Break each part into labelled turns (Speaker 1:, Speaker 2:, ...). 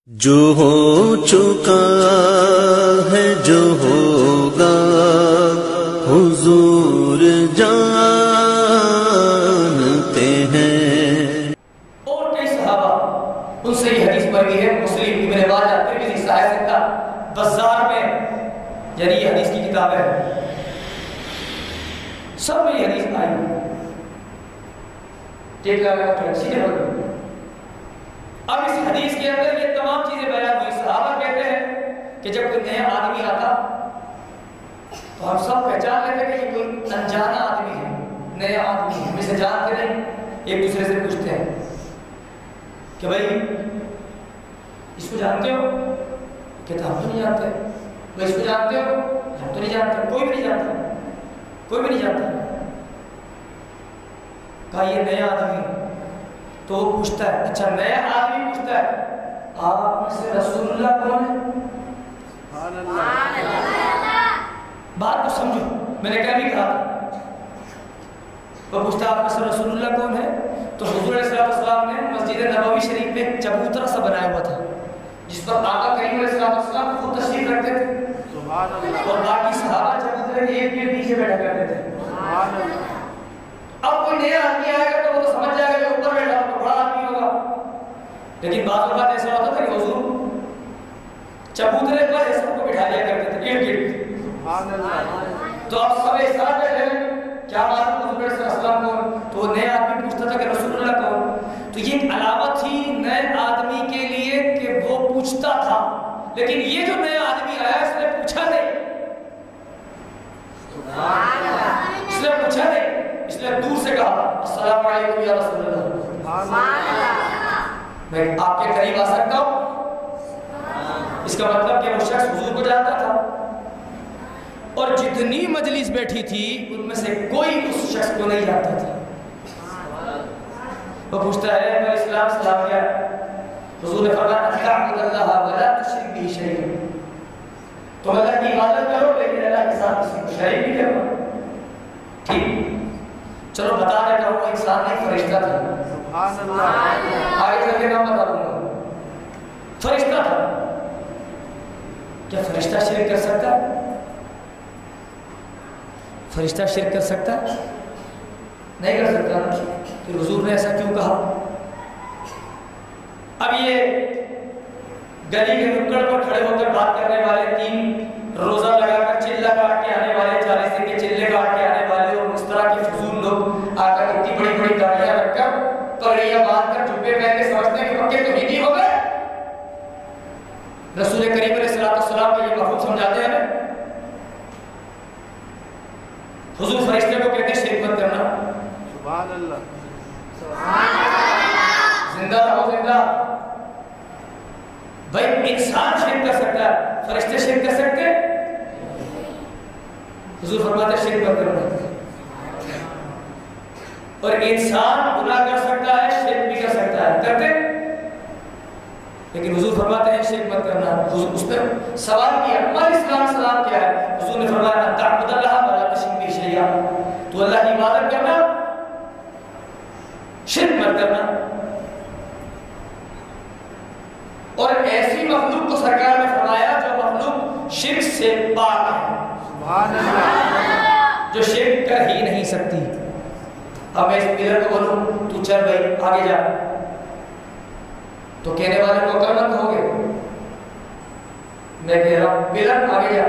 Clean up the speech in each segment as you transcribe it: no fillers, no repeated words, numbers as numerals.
Speaker 1: جو ہو چکا ہے جو ہوگا حضور جانتے ہیں۔
Speaker 2: اور کئی صحابہ ان سے یہ حدیث مروی ہے، مسلم، ابن ماجہ، ترمذی، صحیح ستہ، بزار میں، یعنی یہ حدیث کی کتاب ہے، سب میں یہ حدیث آئی۔ ٹھیک لگا سیدھے بولو۔ اب اس حدیث کے اندر یہ تمام چیزیں بیان ہوئی۔ صحابہ کہتے ہیں کہ جب کوئی نیا آدمی آتا تو ہم سب پہچان لیتے کہ یہ کوئی انجانا آدمی ہے، نیا آدمی ہے، ہم اسے جانتے نہیں، ایک دوسرے سے پوچھتے ہیں کہ بھائی اس کو جانتے ہو؟ کہتے ہم تو نہیں جانتے۔ بھائی اس کو جانتے ہو؟ ہم تو نہیں جانتے، کوئی بھی نہیں جانتا، کوئی بھی نہیں جانتا۔ کہا یہ نیا آدمی، تو وہ پوچھتا ہے، اچھا نیا آدمی پوچھتا ہے آپ میں سے رسول اللہ کون ہے؟ بات کو سمجھو، میں نے کیا بھی کہا تھا۔ وہ پوچھتا ہے آپ میں سے رسول اللہ کون ہے؟ تو حضور علیہ السلام نے مسجد نبوی شریف میں ایک چبوترا سا بنایا ہوا تھا جس پر آقا کریم علیہ السلام خود تشریف رکھتے تھے، اور باقی صحابہ چبوترے کے ایک پیچھے بیٹھا کرتے تھے۔ اب کوئی نیا آدمی آئے گا تو وہ تو سمجھ جائے گا جو اوپر بیٹھا تو بڑا آدمی ہوگا، لیکن بعض اوقات ایسا ہوتا تھا کہ حضور چبوترے پر سب کو بٹھا دیا کرتے تھے گرد گرد۔ تو اب سب ایک ساتھ بیٹھے ہیں، کیا معلوم حضور علیہ السلام کون؟ تو وہ نیا آدمی پوچھتا تھا کہ رسول اللہ کون؟ تو یہ ایک علامت تھی نئے آدمی کے لیے کہ وہ پوچھتا تھا، لیکن یہ جو نیا آدمی آیا اس نے پوچھا نہیں، اس نے پوچھا نہیں، اس نے دور سے کہا السلام علیکم یا رسول اللہ، میں آپ کے قریب آ سکتا ہوں؟ اس کا مطلب کہ وہ شخص حضور کو جانتا تھا، اور جتنی مجلس بیٹھی تھی ان میں سے کوئی اس شخص کو نہیں جانتا تھا۔ وہ پوچھتا ہے میں اسلام سلام کیا؟ حضور نے فرمایا ان تعبد اللہ ولا تشرک به شیئا، تم اللہ کی عبادت کرو لیکن اللہ کے ساتھ کسی کو شریک نہیں کرو۔ ٹھیک، چلو بتا دیتا ہوں، وہ انسان نہیں فرشتہ تھا۔ سبحان اللہ، آگے چل کے نام بتا دوں گا، فرشتہ تھا۔ کیا فرشتہ شرک کر سکتا ہے؟ فرشتہ شرک کر سکتا ہے؟ نہیں کر سکتا۔ پھر حضور نے ایسا کیوں کہا؟ اب یہ گلی کے نکڑ پر کھڑے ہو کر بات کرنے والے، 3 روزہ لگا کر چلہ کاٹ کے آنے والے، 40 دن کے چلے کاٹ کے آنے والے، اور اس طرح کے فضول لوگ آ کر اتنی بڑی بڑی داڑیاں رکھ کر پگڑیاں باندھ کر جبے پہن کے سمجھتے ہیں کہ پکے توحیدی ہو گئے۔ رسول کریم علیہ السلام کو یہ مفہوم سمجھاتے ہیں نا۔ حضور فرشتے کو کہتے ہیں شرک مت کرنا۔ سبحان اللہ، زندہ رہو زندہ۔ بھائی انسان شرک کر سکتا ہے، فرشتے شرک کر سکتے؟ حضور فرماتے ہیں شرک مت کرنا۔ اور انسان گناہ کر سکتا ہے، شرک بھی کر سکتا ہے، کرتے؟ لیکن حضور فرماتے ہیں شرک مت کرنا۔ حضور اس نے سوال کیا ہمارے اسلام سلام کیا ہے؟ حضور نے فرمایا ان تعبد اللہ ولا تشرک به شیئا، تو اللہ کی عبادت کرنا، شرک مت کرنا۔ اور ایسی مخلوق کو سرکار نے فرمایا جو مخلوق شرک سے پاک ہے، سبحان اللہ، جو شرک کر ہی نہیں سکتی۔ اب میں اس پلر کو بولوں تو چل بھائی آگے جا، تو کہنے والے کو عقل مند کہو گے؟ میں کہہ رہا ہوں پلر آگے جا،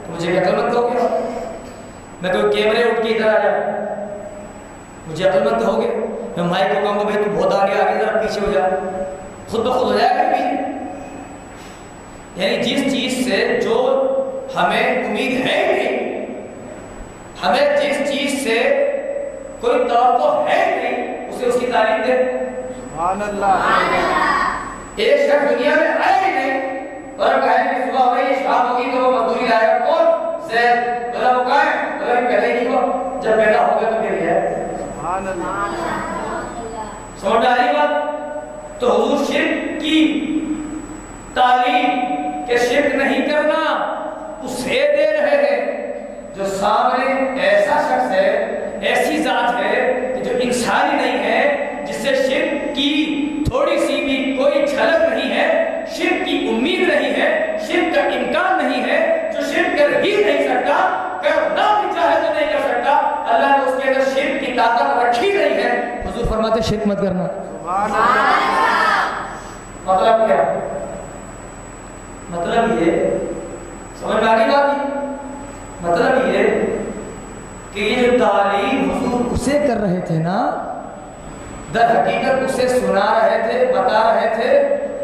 Speaker 2: تو مجھے عقل مند کہو گے؟ میں کوئی کیمرے اٹھ کے ادھر آ جا، مجھے عقل مند کہو گے؟ میں مائک کو کہوں گا بھائی تو بہت آگے آگے ذرا پیچھے ہو جا، خود بخود ہو جائے گا پیچھے۔ یعنی جس چیز سے جو ہمیں امید ہے نہیں، ہمیں جس چیز سے کوئی توقع ہے نہیں، اسے اس کی تعلیم دے۔ سبحان اللہ، ایک شخص دنیا میں آئے ہی نہیں اور کہے کہ صبح ہو رہی ہے شام ہوگی تو وہ مزدوری لائے گا، کون؟ زید۔ بلا وہ کہاں ہے؟ بلا کہ پہلے ہی نہیں ہوا، جب پیدا ہو گیا تو پھر ہے۔ سبحان اللہ، سمجھ آ رہی بات؟ تو حضور شرک کی تعلیم کہ شرک نہیں کرنا اسے دے رہے ہیں جو سامنے ایسا شخص ہے، ایسی ذات ہے کہ جو انسانی نہیں ہے، جس سے شرک کی تھوڑی سی بھی کوئی جھلک نہیں ہے، شرک ہی نہیں سکتا، کرنا بھی چاہے تو نہیں کر سکتا، اللہ نے اس کے اندر شرک کی طاقت رکھی نہیں ہے۔ حضور فرماتے شرک مت کرنا۔ مطلب کیا؟ مطلب یہ سمجھ میں آگے بات، مطلب یہ کہ یہ جو تعلیم حضور اسے کر رہے تھے نا، در حقیقت اسے سنا رہے تھے، بتا رہے تھے،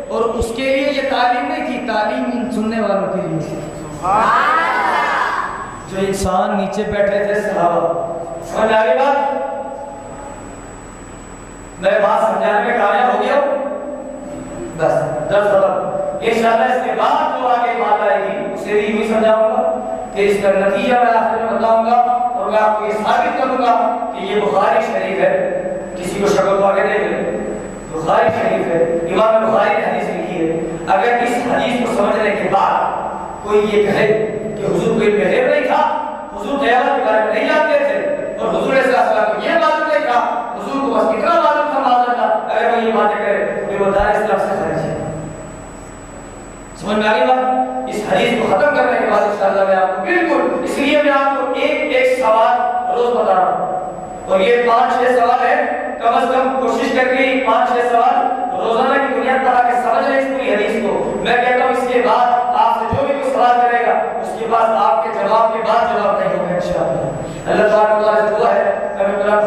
Speaker 2: اور اس کے لیے یہ تعلیم نہیں تھی، تعلیم ان سننے والوں کے لیے جو انسان نیچے بیٹھے تھے صحابہ۔ سمجھ آگے بات؟ میں بات سمجھانے میں کامیاب ہو گیا ہوں؟ بس 10 سبق انشاءاللہ اس کے بعد جو آگے بات آئے گی اسے بھی یوں سمجھاؤں گا کہ اس کا نتیجہ میں آخر میں بتاؤں گا، اور میں آپ کو یہ ثابت کروں گا کہ یہ بخاری شریف ہے۔ کسی کو شکل کو آگے دیکھ لیں، بخاری شریف ہے، امام بخاری نے حدیث لکھی ہے۔ اگر اس حدیث کو سمجھنے کے بعد کوئی یہ کہے کہ حضور کو علم غیب نہیں تھا، حضور قیامت کے بارے میں نہیں جانتے تھے، اور حضور علیہ السلام کو یہ معلوم نہیں تھا، حضور کو بس اتنا معلوم تھا معاذ اللہ، اگر وہ یہ باتیں کرے تو وہ دار اسلام سے خارج ہے۔ سمجھ میں آگئی بات؟ اس حدیث کو ختم کرنے کے بعد انشاءاللہ میں آپ کو بالکل، اس لیے میں آپ کو ایک سوال روز بتا رہا ہوں، اور یہ 5-6 سوال ہے، کم از کم کوشش کر کے 5-6 سوال روزانہ کی بنیاد پر آ کے سمجھ لیں اس پوری حدیث کو۔ میں کہتا ہوں اس کے بعد آپ سے جو بھی کوئی سوال کرے گا اس کے بعد آپ کے جواب کے بعد جواب نہیں ہوگا انشاءاللہ۔ اللہ تعالیٰ سے دعا ہے کہ ہمیں قرآن